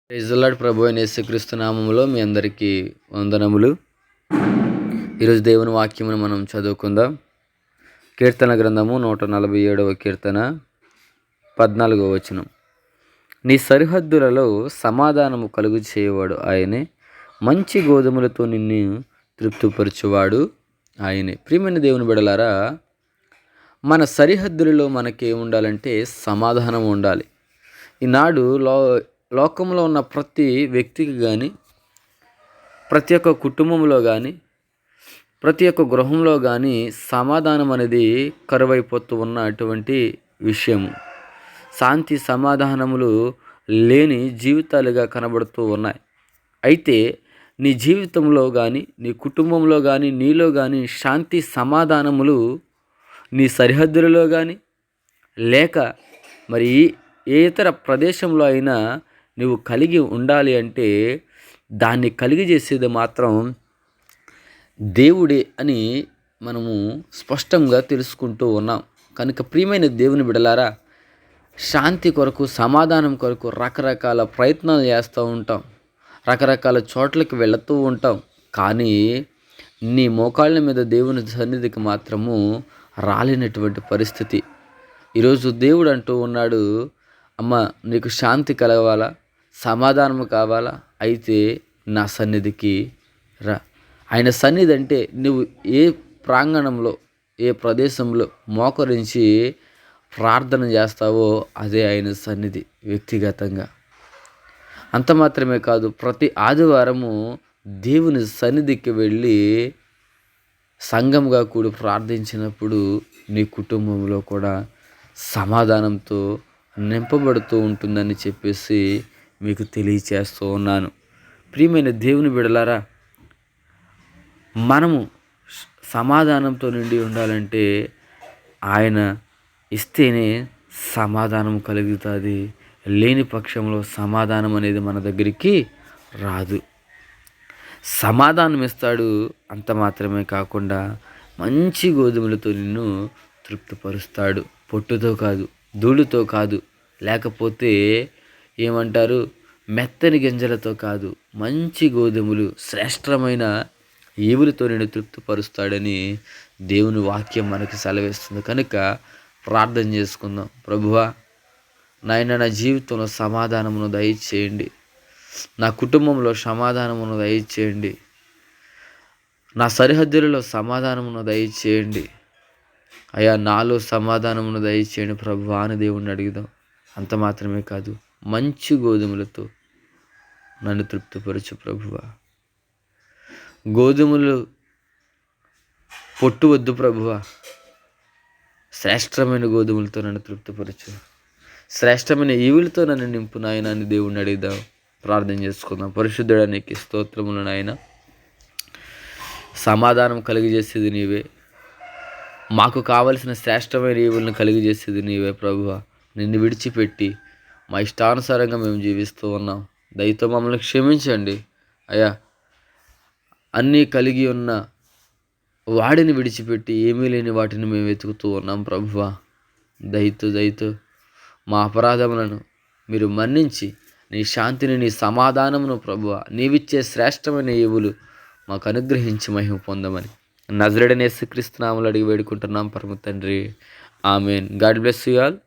Praise the lord. ప్రభు అయిన యేసుక్రీస్తు నామములో మీ అందరికీ వందనములు. ఈరోజు దేవుని వాక్యమును మనం చదువుకుందాం. కీర్తన గ్రంథము 147వ కీర్తన 14వ వచనం. నీ సరిహద్దులలో సమాధానము కలుగు చేయవాడు ఆయనే, మంచి గోధుమలతో నిన్ను తృప్తిపరచువాడు ఆయనే. ప్రియమైన దేవుని బిడలారా, మన సరిహద్దులలో మనకి ఉండాలంటే సమాధానం ఉండాలి. ఈనాడు లోకంలో ఉన్న ప్రతి వ్యక్తికి కానీ, ప్రతి ఒక్క కుటుంబంలో కానీ, ప్రతి ఒక్క గృహంలో కానీ సమాధానం అనేది కరువైపోతూ ఉన్నటువంటి విషయము. శాంతి సమాధానములు లేని జీవితాలుగా కనబడుతూ ఉన్నాయి. అయితే నీ జీవితంలో కానీ, నీ కుటుంబంలో కానీ, నీలో కానీ శాంతి సమాధానములు నీ సరిహద్దులలో కానీ, లేక మరి ఏ ఇతర ప్రదేశంలో అయినా నువ్వు కలిగి ఉండాలి అంటే దాన్ని కలిగజేసేది మాత్రం దేవుడే అని మనము స్పష్టంగా తెలుసుకుంటూ ఉన్నాం. కనుక ప్రియమైన దేవుని బిడలారా, శాంతి కొరకు, సమాధానం కొరకు రకరకాల ప్రయత్నాలు చేస్తూ ఉంటాం, రకరకాల చోట్లకి వెళుతూ ఉంటాం. కానీ నీ మోకాళ్ళ మీద దేవుని సన్నిధికి మాత్రము రాలేనటువంటి పరిస్థితి. ఈరోజు దేవుడు అంటూ ఉన్నాడు, అమ్మ నీకు శాంతి కలగాలా, సమాధానము కావాలా, అయితే నా సన్నిధికి రా. ఆయన సన్నిధి అంటే నువ్వు ఏ ప్రాంగణంలో, ఏ ప్రదేశంలో మోకరించి ప్రార్థన చేస్తావో అదే ఆయన సన్నిధి వ్యక్తిగతంగా. అంత మాత్రమే కాదు, ప్రతి ఆదివారము దేవుని సన్నిధికి వెళ్ళి సంఘంగా కూడి ప్రార్థించినప్పుడు నీ కుటుంబంలో కూడా సమాధానంతో నింపబడుతూ ఉంటుందని చెప్పేసి మీకు తెలియచేస్తూ ఉన్నాను. ప్రియమైన దేవుని బిడలారా, మనము సమాధానంతో నిండి ఉండాలంటే ఆయన ఇస్తేనే సమాధానం కలుగుతుంది. లేని పక్షంలో సమాధానం అనేది మన దగ్గరికి రాదు. సమాధానం ఇస్తాడు, అంత మాత్రమే కాకుండా మంచి గోధుమలతో నిన్ను తృప్తిపరుస్తాడు. పొట్టుతో కాదు, ధూళితో కాదు, లేకపోతే ఏమంటారు మెత్తని గింజలతో కాదు, మంచి గోధుమలు, శ్రేష్టమైన ఈవులతో నేను తృప్తిపరుస్తాడని దేవుని వాక్యం మనకి సెలవిస్తుంది. కనుక ప్రార్థన చేసుకుందాం. ప్రభువా, నాయన నా జీవితంలో సమాధానమును దయచేయండి, నా కుటుంబంలో సమాధానమును దయచేయండి, నా సరిహద్దులలో సమాధానమును దయచేయండి అయ్యా, నాలో సమాధానమును దయచేయండి ప్రభువా అని దేవుణ్ణి అడుగుదాం. అంత మాత్రమే కాదు, మంచి గోధుమలతో నన్ను తృప్తిపరచు ప్రభువా. గోధుమలు పొట్టు వద్దు ప్రభువా, శ్రేష్టమైన గోధుమలతో నన్ను తృప్తిపరచు, శ్రేష్టమైన ఈవులతో నన్ను నింపు నాయన అని దేవుణ్ణి అడుగుదాం. ప్రార్థన చేసుకుందాం. పరిశుద్ధుడా, నీకు స్తోత్రములు నాయన. సమాధానం కలిగజేసేది నీవే, మాకు కావలసిన శ్రేష్టమైన ఈవులను కలిగజేసేది నీవే ప్రభువా. నిన్ను విడిచిపెట్టి మా ఇష్టానుసారంగా మేము జీవిస్తూ ఉన్నాం. దయతో మమ్మల్ని క్షమించండి అయ్యా. అన్నీ కలిగి ఉన్న వాడిని విడిచిపెట్టి ఏమీ లేని వాటిని మేము వెతుకుతూ ఉన్నాం ప్రభువా. దయతో మా అపరాధములను మీరు మన్నించి నీ శాంతిని, నీ సమాధానమును ప్రభువా, నీవిచ్చే శ్రేష్టమైన ఈవులు మాకు అనుగ్రహించి మహిమ పొందమని నజరేయుడైన యేసుక్రీస్తు నామములో అడిగి వేడుకుంటున్నాం పరమ తండ్రి. Amen. God bless you all.